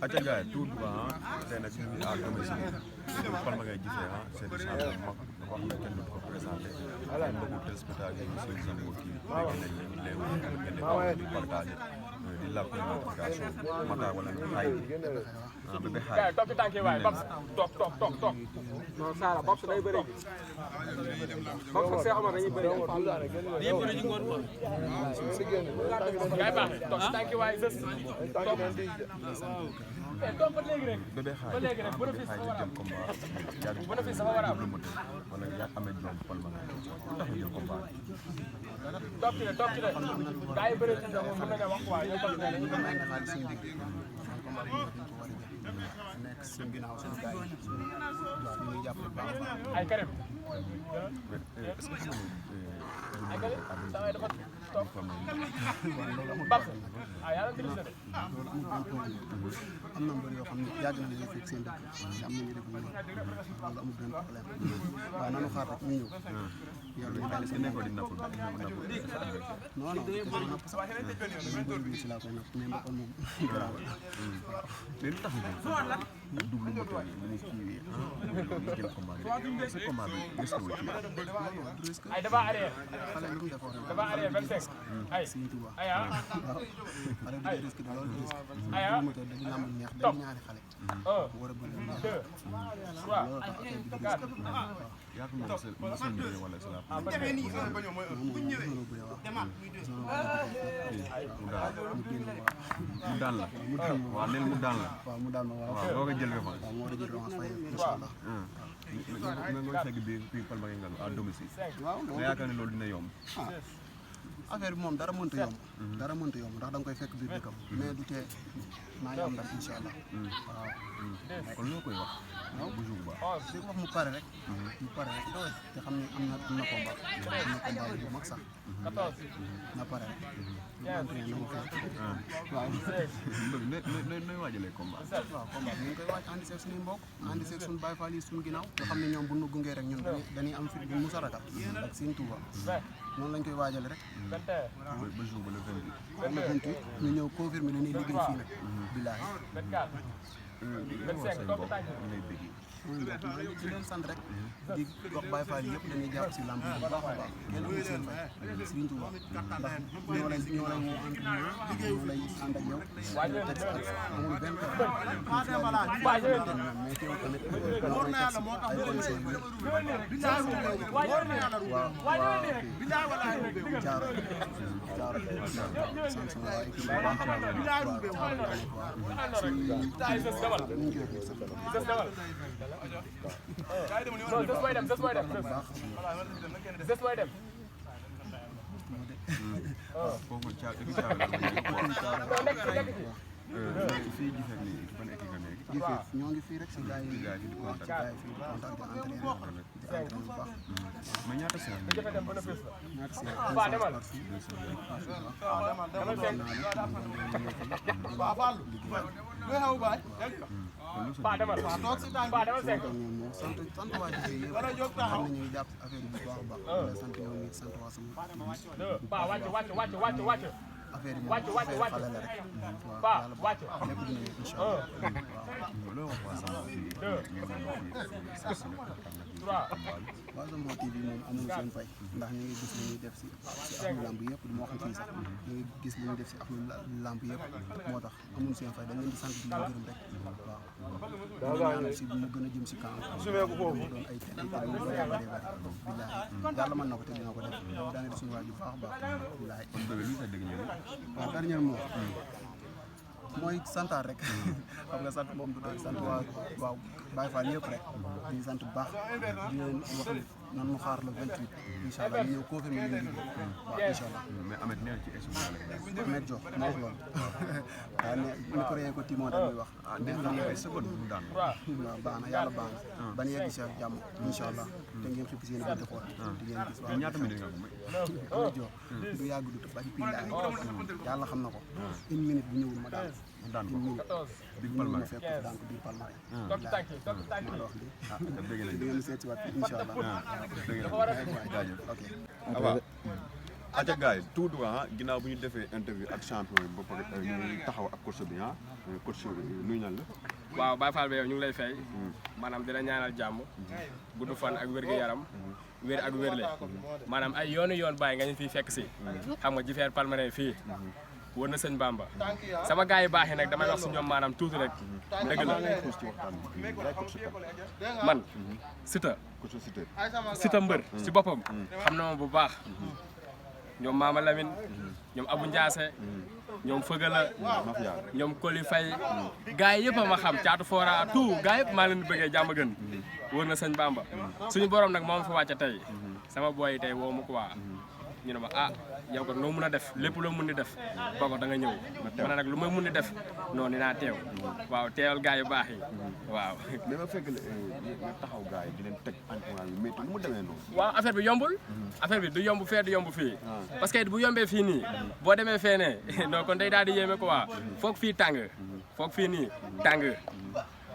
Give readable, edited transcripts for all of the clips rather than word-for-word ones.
acca gaay tout droit tey nag ñu ngi à domicile Palma ngay gisee c'est du centre mag wax na kenn du ko présenté ay mbokku téléspectateurs yi suñu seen mbokk yi dégg nañ leen ngeen di partagé di la notification mata wala xaay bébé xaay toog ci tànk yi waay Babs toog non Sara Babs day bëri Babs ak Cheikh Omar dañuy bëri dañuy bëri ñu ngoon gaay baax toog ci tànk yi waay sës toog ba léegi rek bébé xaay ba léegi rek bénéfice xaay dafa war a jël combat yaa bénéfice dafa war a am double moteur wala yaa amee doom Palma ngay tax jël combat toog ci de gars yi bëri ci de moom mën nañu wax quoi ñoo toog ci de nekk suñu ginnaaw suñu gars yi ñu ngi jàpp bu baax a baax. ay Karim est-ce que xam ay Karim saa waay dafa toog loolu Babs yàlla dirige na de am na mbër yoo xam ne yàgg na leen fekk seen dëkk am na ñu def loolu amul benn problème waaye nanu xaar rek ñu ñëw yàlla ñu bàyyi seen nekk di napp non non napp sax ñu bëri bi si laa koy napp mais mbappal moom garaaw mais lu tax ñu double moteur yi ñu kii ñu jël combat bi ce combat bi risque wu ci ay dafa arrière xale lu mu defoon rek dafa arrière 25 ay Sëñ Tuuba ay waaw xale du risque de loolu risque ay double moteur dañu lamb neex dañu ñaari xale 1 war a bëri 2 3 loolu tax affaire bi di 4 yaa ko moom c'est le wala c'est la moom mënoo bëre wax mu daan la waaw neel mu daan la waaw mu daan ma waaw waaw boo ko jël nga fa waaw moo war a jël revanche fay incha allah nga nga fekk bi Palma ngay ngal à domicile waaw nga yaakaar ne loolu dina yomb affaire bi moom dara mënta yomb dara mënta yomb ndax da nga koy fekk biir dëkkam mais du tee maa ngi am ndam incha allah waaw kon loo koy wax bu jour ba di ko wax mu pare rek te xam ne am na combat bu mag sax na pare rek mu entraîné na mu kay waaw nooy waajalee combat waaw combat bi ñu ngi koy waaj ànd seeg suñuy mbokk ànd seeg suñu Baay Faal yi suñu ginnaaw nga xam ne ñoom bu ñu gungee rek ñun dañuy am fit bu mu sarakat ak Sëñ Tuuba noonu lañ koy waajale rek ba jour ba le 28 am na 28 ñu ñëw confirmer ne ni liggéey fii nag billaahi 25 toog ci tànk yi lay bëgg maa ngi di leen sant rek di wax Baay Faal yi yëpp dañuy jàpp si lamb bu baax a baax kenn amul seen fay Sëriñ Tuuba ndax ñoo lay woo entraînement ñoo lay ànd ak yow teg si amul benn mais teew tamit ñoo lay teg si ay conditions yu jaaro sant sama waa équipe bu baax foofu fii gis ni ban équipe nga nekk ñoo ngi fii rek si gars yi gars yi di contact gars yi fii di contact di entraîné bu baax mais ñaata séance ñaata si sant waa ji yëpp xam ne ñu ngi jàpp affaire bi bu baax a baax sant yow mi sant waa sama affaire yi moom affaire xale la rek waaw yàlla lépp dina ñëw incha allah loo wax waa sama waaw Zambro TV moom amul seen fay ndax ñu ngi gis li ñuy def si axlu lamb yëpp du ma wax fii sax ñu ngi gis li ñuy def si axlu lamb yëpp moo tax amul seen fay dañ leen di sant di leen gërëm rek waaw di ñaanal si mu gën a jëm si kanam doon ay télé yu bëree bëri billaahi yàlla mën na ko te dina ko def daane di suñu waay bu baax a baax billaahi waaw dernier mot mooy santaar rek xam nga sant moom du doy sant waaw Baay Faal yëpp rek di sant bu baax di leen wax ni nan mu xaar le 28 incha allah ñu ñëw confirmer ñu ngi waaw incha allah mais Ameth nee na ci émission Ameth Diop moo wax loolu waaw ne micro yee ko Timo dañuy wax nee na ay seconde mu daan waaw baax na yàlla baax na ban yegg si ak jàmm incha allah te ngeen xippi seen bëgg xool di ngeen gis waaw ñaata minute nga ko may Ameth Diop du yàgg du bañ pillaay yàlla xam na ko une minute bu ñëwul ma daal daan ko une minute Big Palma ma fekk daan ko biir Palma toog ci tànk yi toog ci tànk yi maa la wax lii dëgg la di ngeen seet si waat incha allah dëgg la jaajëf ok Aba aca gars yi tout droit ginnaaw bu ñu defee interview ak champion yi ba pare ñu taxaw ak coach bi coach nuyu nañ la. waaw Baye Fall bi yow ñu ngi lay fay maanaam di la ñaanal jàmm gudd fan ak wér-gu-yaram wér ak wérle maanaam ay yoon Baye nga ñu fiy fekk si xam nga Jifeer Palmarin fii wër na sëñ Bamba sama gars yi baax yi nag damay wax si ñoom maanaam tuuti rek dëgg la man Siteu mbër si boppam xam na ma bu baax ñoom Mama Lamine ñoom Abou Ndiassé ñoom Fëgala ñoom Koli Faye gars yi yëpp a ma xam caatu foora tout gars yëpp maa leen di bëggee jàmm gën wër na sëñ Bamba suñu borom nag moom fa wàcce tey sama boy yi tey woo mu quoi ñu ne ma ah yow ko noo mun a def lépp loo mun di def boko da nga ñëw ma ne nag lu may mun di def noonu dinaa teew waaw teewal gars yu baax yi waaw mais ma fekk nga taxaw gars yi di leen teg entraînement yu métti lu mu demee noonu waaw affaire bi yombul affaire bi du yomb fee du yomb fii parce que bu yombee fii nii boo demee fee ne donc kon day daal di yéeme quoi foog fii tàng foog fii nii tàng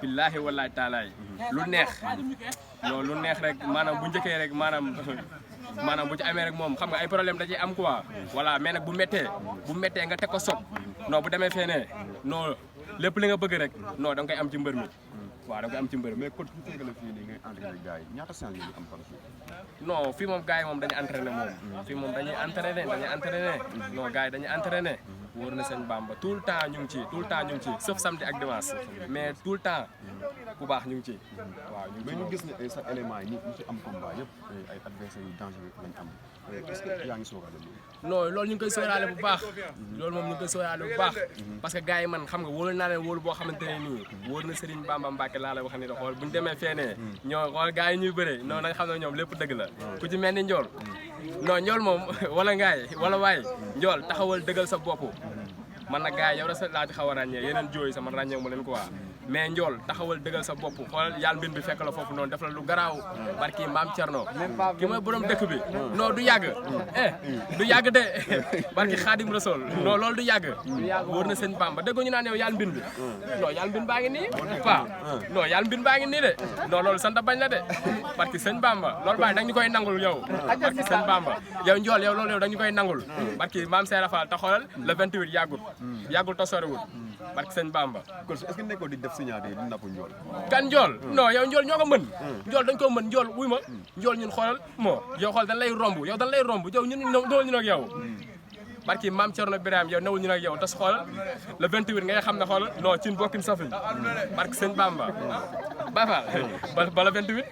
billaahi wallaahi taalaay lu neex non lu neex rek maanaam bu njëkkee rek maanaam bu ci amee rek moom xam nga ay problème da ciy am quoi voilà mais nag bu méttee nga teg ko soog non bu demee fee ne non lépp li nga bëgg rek non da nga koy am ci mbër mi waaw da nga koy am ci mbër mi. mais coach bu fekkee la fii nii ngay entraîné gars yi ñaata séance ngeen am par jour. non fii moom gars yi moom dañuy entraîné moom fii moom dañuy entraîné non gars yi dañuy entraîné wóor na seen Bamba tout le temps ñu ngi ci sauf samedi ak dimanche mais tout le temps bu baax ñu ngi ci waaw mais ñu gis ne sa élément yi ñu ci am combat yëpp ay adversaires yu dangereux lañ am est-ce que yaa ngi sóoraale loolu. non loolu ñu ngi koy sóoraale bu baax loolu moom ñu ngi koy sóoraale bu baax parce que gars yi man xam nga wóolu naa leen wóolu boo xamante ne nii wóor na Serigne Bamba Mbacke laa la wax ni da xool bu ñu demee feenee ñoo xool gars yi ñuy bëree non nañ xam ne ñoom lépp dëgg la ku ci mel ni Ndiol non Ndiol moom wala ngaay wala waay Ndiol taxawal dëggal sa bopp man nag gars yi yow rek laa ci xaw a ràññee yeneen jooy sama ràññee mu leen quoi mais Ndiol taxawal dëggal sa bopp xool yàlla mbir bi fekk la foofu noonu def la lu garaaw barki maam Thierno ki mooy borom dëkk bi non du yàgg du yàgg de barki Xaadim Rasool non loolu du yàgg wóor na sëñ Bamba dégg ñu naan yow yàlla mbir bi non yàlla mbir baa ngi nii pa non yàlla mbir baa ngi nii de non loolu sant bañ la de barki sëñ Bamba loolu baay dañ ñu koy nangul yow barki sëñ Bamba yow Ndiol yow loolu yow dañ ñu koy nangul barki maam Seera Fall te xoolal le 28 yàggul te soriwul barki sëñ Bamba kon est-ce que nekkoo di def signature di napp Ndiol. kan Ndiol non yow Ndiol ñoo ko mën Ndiol dañ ko mën Ndiol wuy ma Ndiol ñun xoolal moo yow xool dañ lay romb yow ñun newul ñun ak yow barki maam Thierno Birame yow newul ñun ak yow tas xoolal le 28 ngay xam ne xoolal non cin bokkin safuñ barki sëñ Bamba Bafa bala 28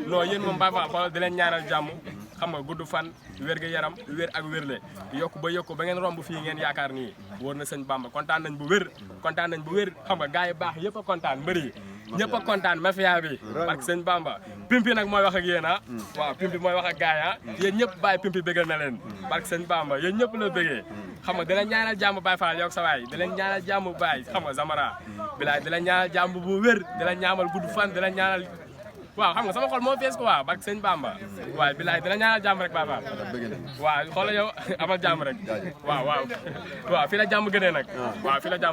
non yéen moom Bafa xoolal di leen ñaanal jàmm xam nga gudd fan wér gu yaram wér ak wérle yokku ba ngeen romb fii ngeen yaakaar nii wóor na sëñ Bamba kontaan nañ bu wér xam nga gars yi baax yëpp a kontaan mbëri ñëpp a kontaan mafia bi parce que sëñ Bamba pimpi nag mooy wax ak yéen waaw pimpi mooy wax ak gars yi yéen ñëpp bàyyi pimpi bégal na leen parce que sëñ Bamba yéen ñëpp la bégee xam nga di leen ñaanal jàmm Baye Fall yow sa waay di leen ñaanal jàmm Baye xam nga Zamara bilaay di leen ñaanal jàmm bu wér di leen ñaamal gudd fan di leen ñaanal waaw xam nga sama xol moo fees ko waaw barke sëñ Bamba waaye bilaay dina ñaanal jàmm rek Baba waaw xoolal yow amal jàmm rek waaw fii la jàmm gënee nag waaw fii la jàmm